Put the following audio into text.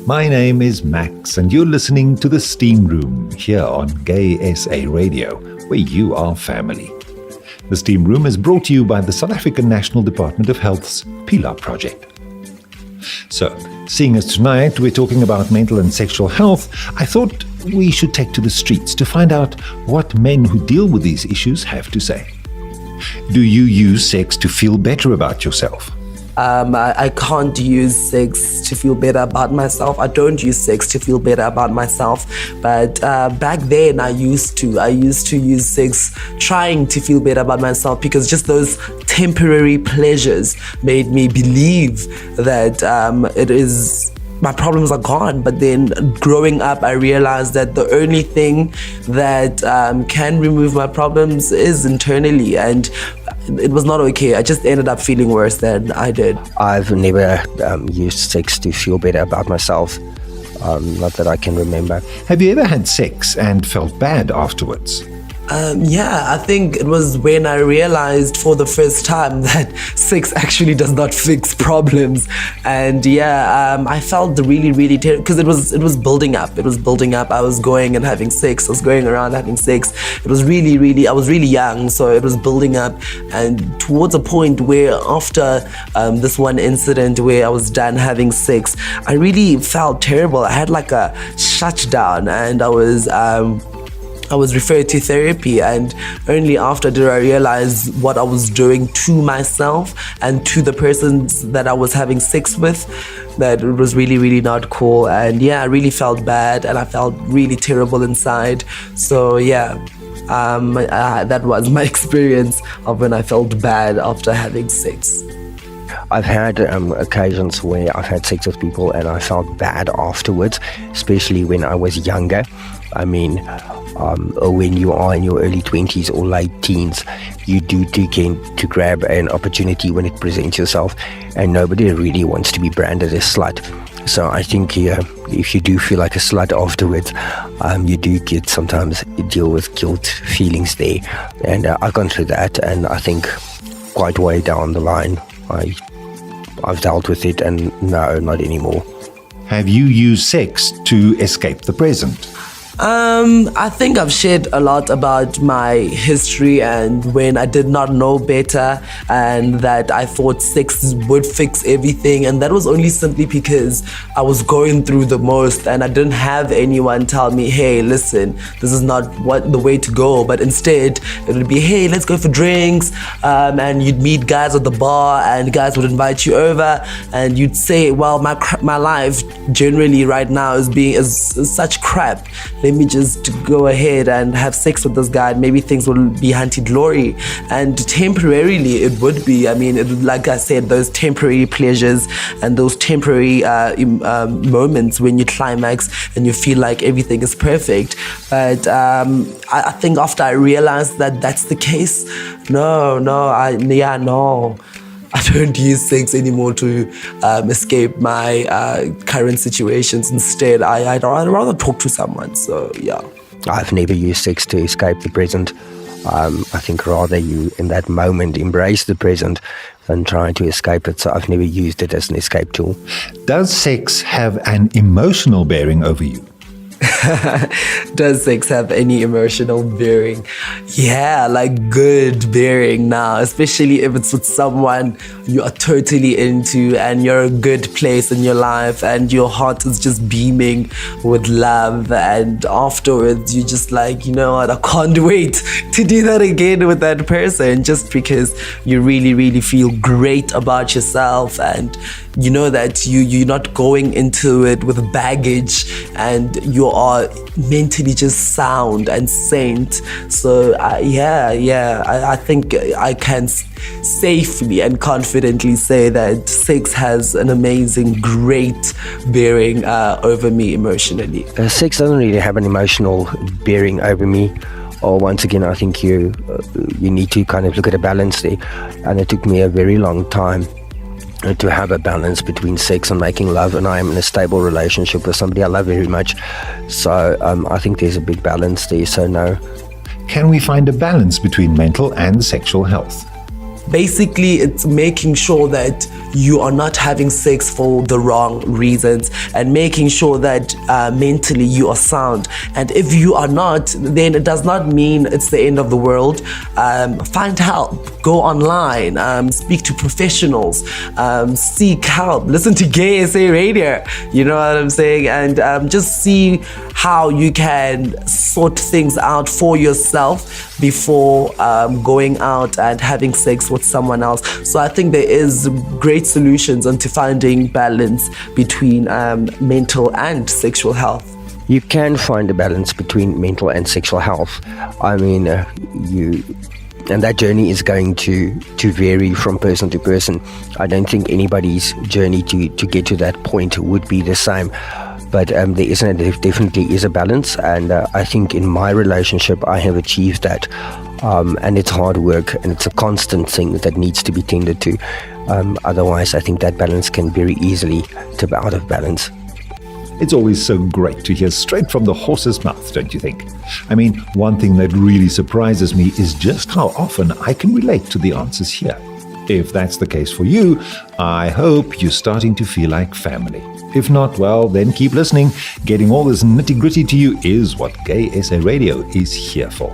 My name is Max, and you're listening to The Steam Room here on GaySA Radio, where you are family. The Steam Room is brought to you by the South African National Department of Health's Phila Project. So, seeing as tonight we're talking about mental and sexual health, I thought we should take to the streets to find out what men who deal with these issues have to say. Do you use sex to feel better about yourself? I can't use sex to feel better about myself. I don't use sex to feel better about myself. But back then I used to use sex trying to feel better about myself, because just those temporary pleasures made me believe that my problems are gone. But then growing up, I realized that the only thing that can remove my problems is internally, and it was not okay. I just ended up feeling worse than I did. I've never used sex to feel better about myself, not that I can remember. Have you ever had sex and felt bad afterwards? Yeah, I think it was when I realized for the first time that sex actually does not fix problems. And I felt really terrible, because it was building up. It was building up. I was going and having sex. I was going around having sex. It was I was really young, so it was building up. And towards a point where after this one incident where I was done having sex, I really felt terrible. I had like a shutdown, and I was referred to therapy, and only after did I realize what I was doing to myself and to the persons that I was having sex with, that it was really not cool. And I really felt bad, and I felt really terrible inside. So that was my experience of when I felt bad after having sex. I've had occasions where I've had sex with people and I felt bad afterwards, especially when I was younger. I mean, when you are in your early 20s or late teens, you do tend to grab an opportunity when it presents yourself, and nobody really wants to be branded as slut. So I think if you do feel like a slut afterwards, you do get sometimes deal with guilt feelings there. And I've gone through that, and I think quite way down the line, I've dealt with it, and no, not anymore. Have you used sex to escape the present? I think I've shared a lot about my history and when I did not know better, and that I thought sex would fix everything, and that was only simply because I was going through the most and I didn't have anyone tell me, hey, listen, this is not the way to go. But instead it would be, hey, let's go for drinks, and you'd meet guys at the bar, and guys would invite you over, and you'd say, well, my life generally right now is such crap. Let me just go ahead and have sex with this guy, and maybe things will be hunky-dory. And temporarily it would be. I mean, like I said, those temporary pleasures and those temporary moments when you climax and you feel like everything is perfect. But I think after I realized that that's the case, no. I don't use sex anymore to escape my current situations. Instead, I'd rather talk to someone. So, yeah. I've never used sex to escape the present. I think rather you, in that moment, embrace the present than trying to escape it. So I've never used it as an escape tool. Does sex have an emotional bearing over you? Does sex have any emotional bearing? Yeah, like good bearing now, especially if it's with someone you are totally into and you're a good place in your life and your heart is just beaming with love, and afterwards you're just like, you know what, I can't wait to do that again with that person, just because you really feel great about yourself, and you know that you're not going into it with baggage, and you are mentally just sound and sane. So I think I can safely and confidently say that sex has an amazing, great bearing over me emotionally. Sex doesn't really have an emotional bearing over me. Or once again, I think you need to kind of look at a balance there, and it took me a very long time to have a balance between sex and making love, and I am in a stable relationship with somebody I love very much. So I think there's a big balance there, so no. Can we find a balance between mental and sexual health? Basically, it's making sure that you are not having sex for the wrong reasons, and making sure that mentally you are sound. And if you are not, then it does not mean it's the end of the world. Find help, go online, speak to professionals, seek help, listen to GaySA Radio, you know what I'm saying, and just see how you can sort things out for yourself before going out and having sex with someone else. So I think there is great solutions into finding balance between mental and sexual health. You can find a balance between mental and sexual health. I mean, and that journey is going to vary from person to person. I don't think anybody's journey to get to that point would be the same. But there definitely is a balance, and I think in my relationship I have achieved that. And it's hard work, and it's a constant thing that needs to be tended to. Otherwise, I think that balance can very easily tip out of balance. It's always so great to hear straight from the horse's mouth, don't you think? I mean, one thing that really surprises me is just how often I can relate to the answers here. If that's the case for you, I hope you're starting to feel like family. If not, well, then keep listening. Getting all this nitty-gritty to you is what GaySA Radio is here for.